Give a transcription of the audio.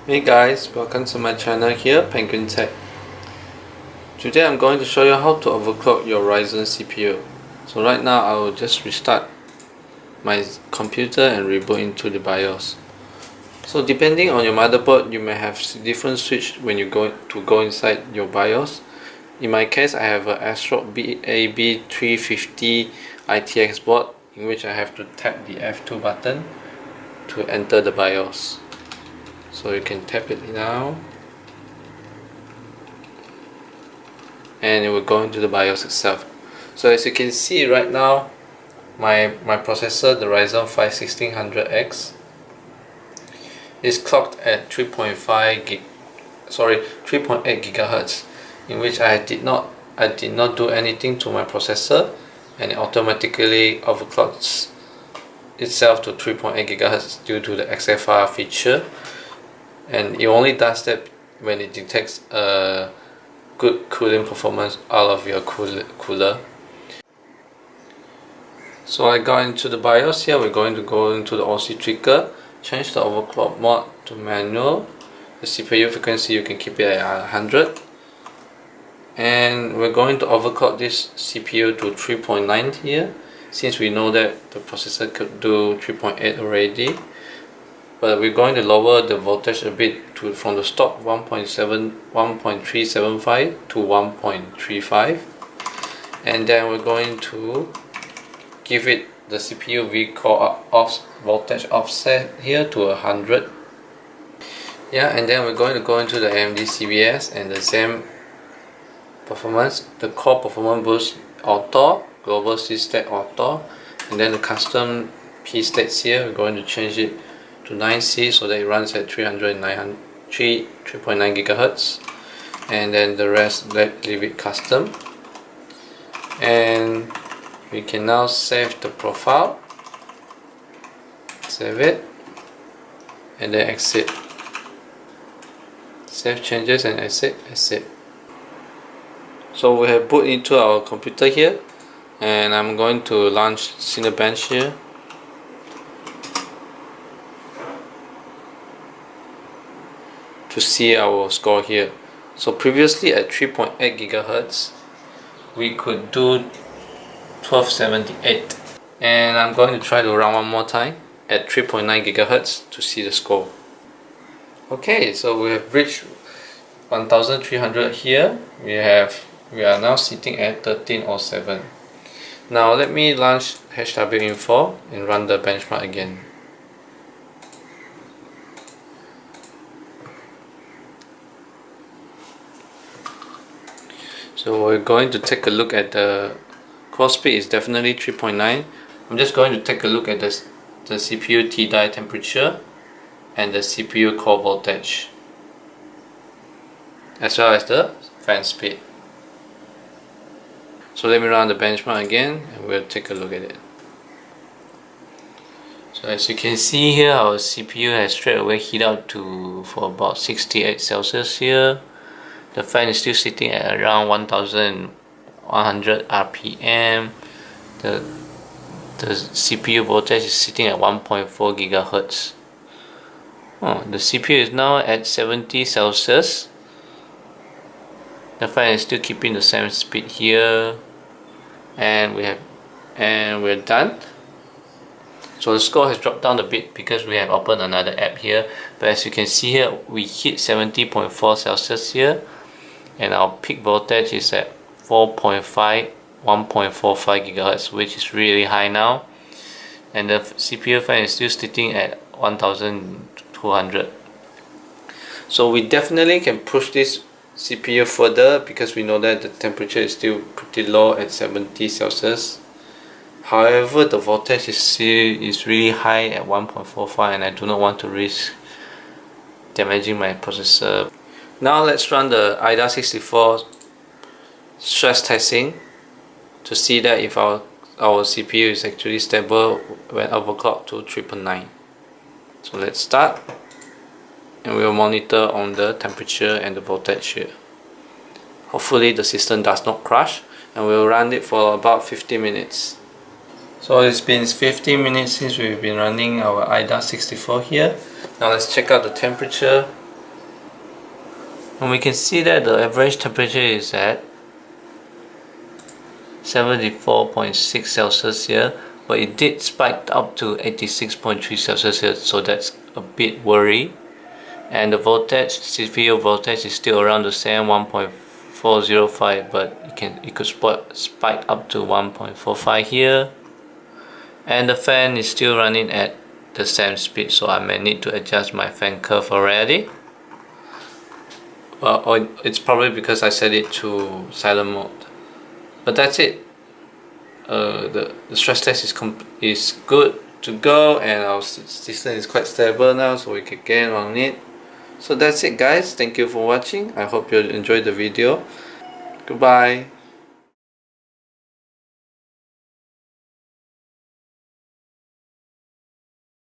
Hey guys, welcome to my channel here, Penguin Tech. Today I'm going to show you how to overclock your Ryzen CPU. So right now I will just restart my computer and reboot into the BIOS. So depending on your motherboard, you may have different switch when you go inside your BIOS. In my case, I have a Asrock AB350-ITX board in which I have to tap the F2 button to enter the BIOS. So you can tap it now and it will go into the BIOS itself. So as you can see right now, my processor, the Ryzen 5 1600X, is clocked at 3.8 gigahertz, in which I did not do anything to my processor, and it automatically overclocks itself to 3.8 gigahertz due to the XFR feature. And it only does that when it detects a good cooling performance out of your cooler. So I got into the BIOS here. We're going to go into the OC trigger, change the overclock mode to manual. The CPU frequency you can keep it at 100, and we're going to overclock this CPU to 3.9 here, since we know that the processor could do 3.8 already. But we're going to lower the voltage a bit from the stock 1.375 to 1.35, and then we're going to give it the CPU V-core voltage offset here to 100. And then we're going to go into the AMD CBS and the same performance, the core performance boost auto, global C-stack auto, and then the custom P states here, we're going to change it to 9C so that it runs at 3.9 gigahertz, and then the rest leave it custom. And we can now save the profile, save it, and then exit, save changes and exit. So we have boot into our computer here, and I'm going to launch Cinebench here. To see our score here. So previously at 3.8 gigahertz we could do 1278, and I'm going to try to run one more time at 3.9 gigahertz to see the score. Okay, so we have reached 1300 here. We are now sitting at 1307. Now let me launch HWinfo and run the benchmark again. So we're going to take a look at the core speed is definitely 3.9. I'm just going to take a look at the CPU T-die temperature and the CPU core voltage, as well as the fan speed. So let me run the benchmark again and we'll take a look at it. So as you can see here, our CPU has straight away heated up for about 68 Celsius here. The fan is still sitting at around 1100 RPM. The CPU voltage is sitting at 1.4 gigahertz. The CPU is now at 70 Celsius. The fan is still keeping the same speed here, and we're done. So the score has dropped down a bit because we have opened another app here, but as you can see here, we hit 70.4 Celsius here, and our peak voltage is at 1.45 gigahertz, which is really high now, and the CPU fan is still sitting at 1200. So we definitely can push this CPU further because we know that the temperature is still pretty low at 70 Celsius. However, the voltage is really high at 1.45, and I do not want to risk damaging my processor. Now let's run the AIDA64 stress testing to see that if our CPU is actually stable when overclocked to 3.9. So let's start, and we'll monitor on the temperature and the voltage here. Hopefully the system does not crash, and we'll run it for about 15 minutes. So it's been 15 minutes since we've been running our AIDA64 here. Now let's check out the temperature And we can see that the average temperature is at 74.6 Celsius here, but it did spike up to 86.3 Celsius here, so that's a bit worry. And the voltage, CPU voltage is still around the same 1.405, but it could spike up to 1.45 here. And the fan is still running at the same speed, so I may need to adjust my fan curve already. Well, it's probably because I set it to silent mode. But that's it. The stress test is good to go, and our system is quite stable now, so we can get on it. So that's it, guys. Thank you for watching. I hope you enjoyed the video. Goodbye.